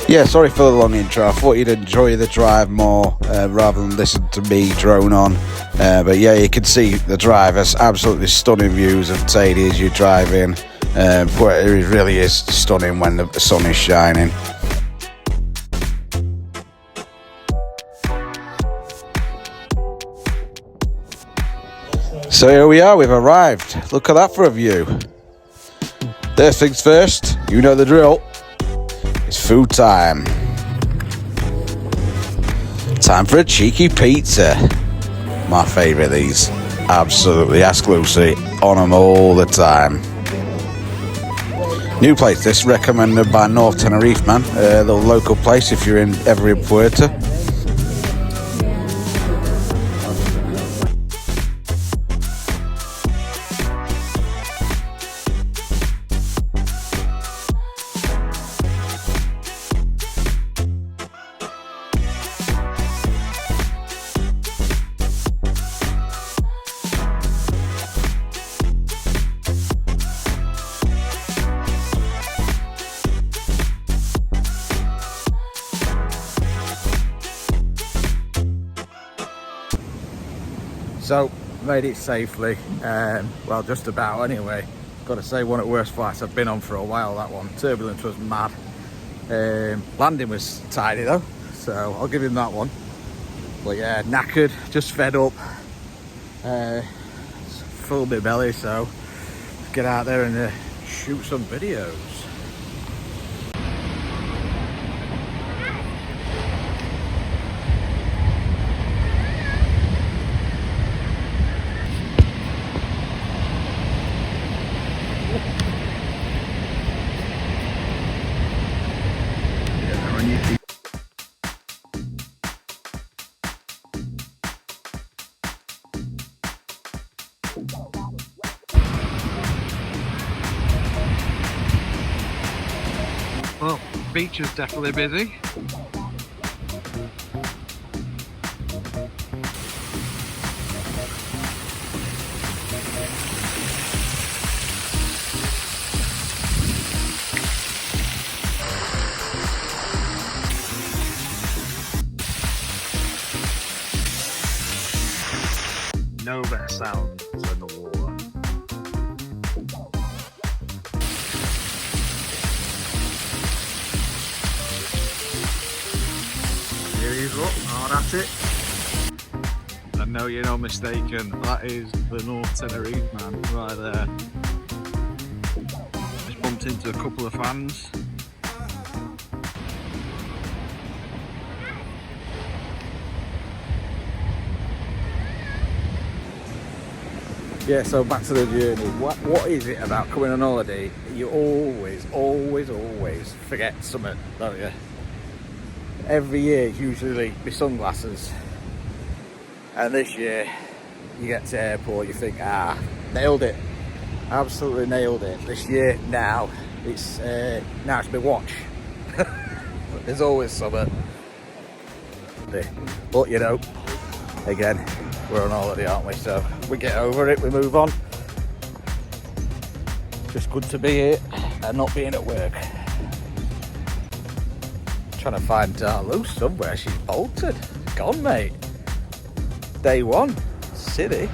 Yeah, sorry for the long intro. I thought you'd enjoy the drive more rather than listen to me drone on. But yeah, you can see the drive has absolutely stunning views of Tenerife as you drive in. Puerto really is stunning when the sun is shining. So here we are, we've arrived. Look at that for a view. First things first, you know the drill. It's food time. Time for a cheeky pizza. My favourite, these. Absolutely, ask Lucy. On them all the time. New place, this recommended by North Tenerife, man. The local place if you're ever in Puerto. So, made it safely, well just about anyway. Got to say, one of the worst flights I've been on for a while, that one. Turbulence was mad. Landing was tidy though, so I'll give him that one. But yeah, knackered, just fed up. Full my belly, so let's get out there and shoot some videos. Well, beach is definitely busy. No better sound than the water. Hard at it. And no, you're not mistaken, that is the North Tenerife, man, right there. Just bumped into a couple of fans. Yeah, so back to the journey. What is it about coming on holiday? You always forget something, don't you? Every year it's usually my sunglasses, and this year you get to the airport, you think, nailed it, absolutely nailed it. This year now it's my watch. There's always something. But you know, again, we're on holiday, aren't we? So we get over it, we move on. Just good to be here and not being at work. Trying to find Darlou somewhere. She's bolted. Gone, mate. Day one. City.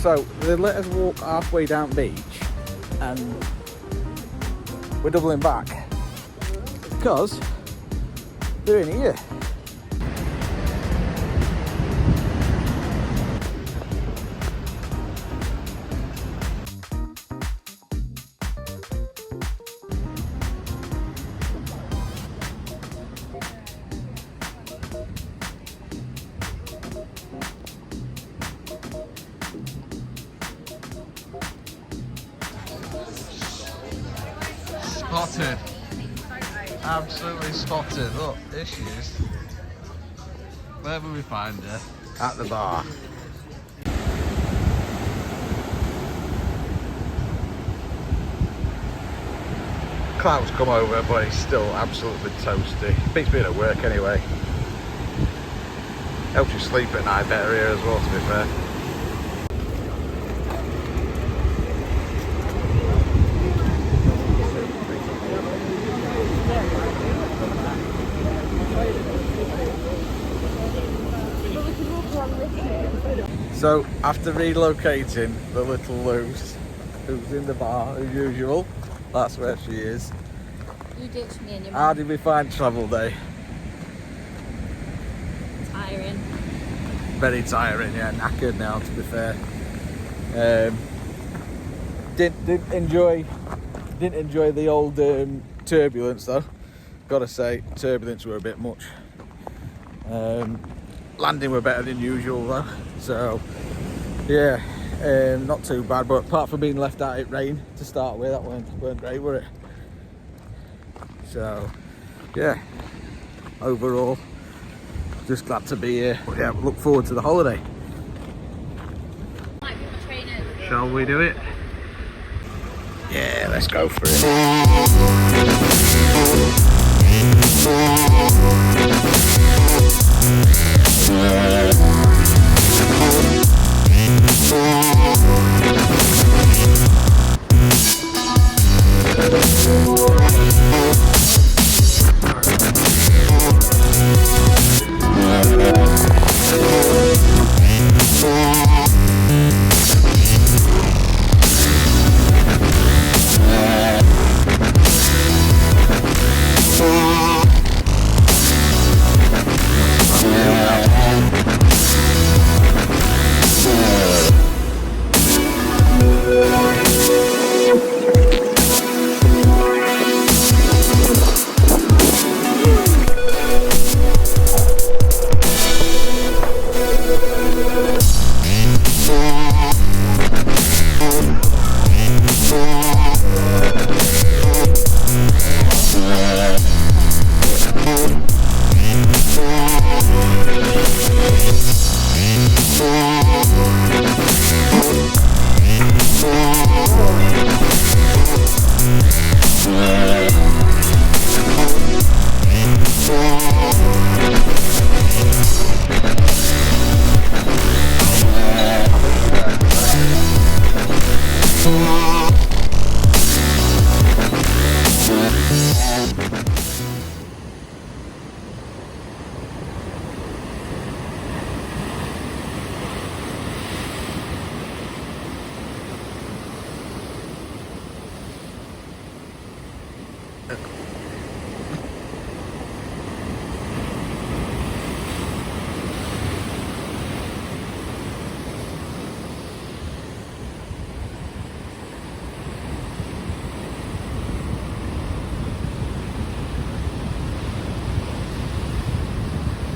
So they let us walk halfway down the beach and we're doubling back because they're in here. Spotted. Absolutely spotted. Look, there she is. Where will we find her? At the bar. Clouds come over, but it's still absolutely toasty. Beats being at work anyway. Helps you sleep at night better here as well, to be fair. So after relocating the little Luz, who's in the bar as usual, that's where she is. You ditched me and your How mum. did we find travel day? Tiring. Very tiring, yeah, knackered now to be fair. Didn't enjoy the old turbulence though. Gotta say, turbulence were a bit much. Landing were better than usual though, so yeah, not too bad. But apart from being left out, it rained to start with. That weren't great, were it? So yeah, overall, just glad to be here. But yeah, look forward to the holiday. Shall we do it? Yeah, let's go for it.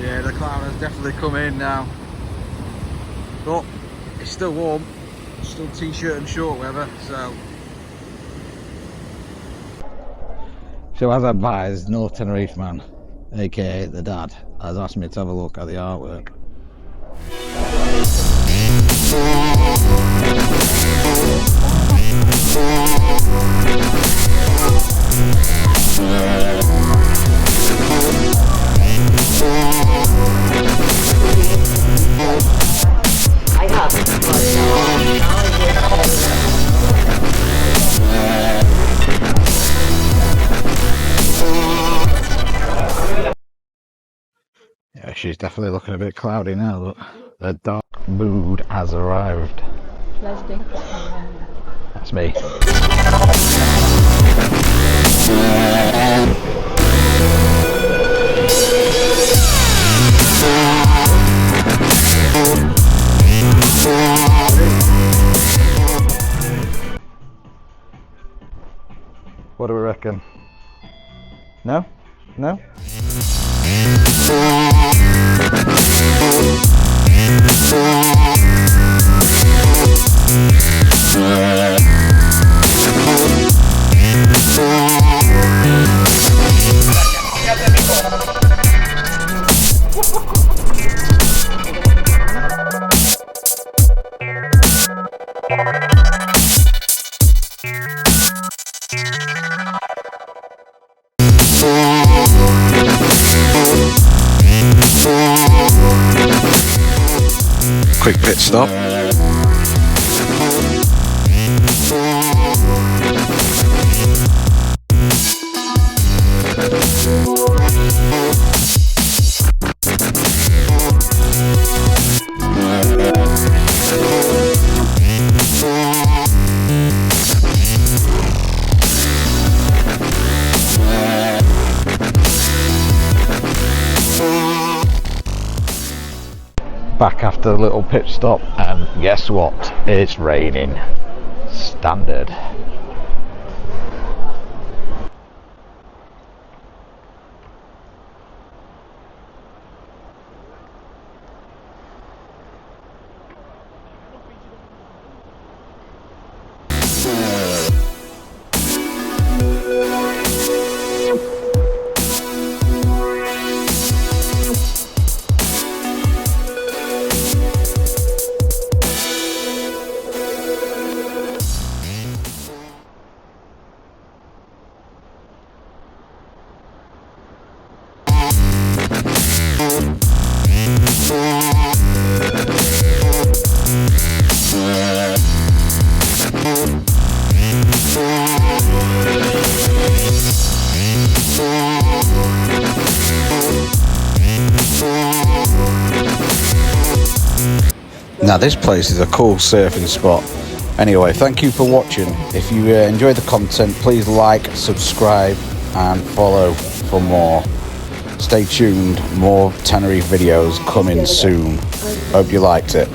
Yeah, the cloud has definitely come in now, but it's still warm, still t-shirt and short weather, so. So as advised, North Tenerife man, aka the dad, has asked me to have a look at the artwork. Yeah, she's definitely looking a bit cloudy now, look. The dark mood has arrived. That's me. What do we reckon? No? No? Quick pit stop. Back after a little pit stop, and guess what? It's raining. Standard. Now this place is a cool surfing spot. Anyway, thank you for watching. If you enjoyed the content, please like, subscribe and follow for more. Stay tuned, more Tenerife videos coming soon. Hope you liked it.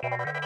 Bye.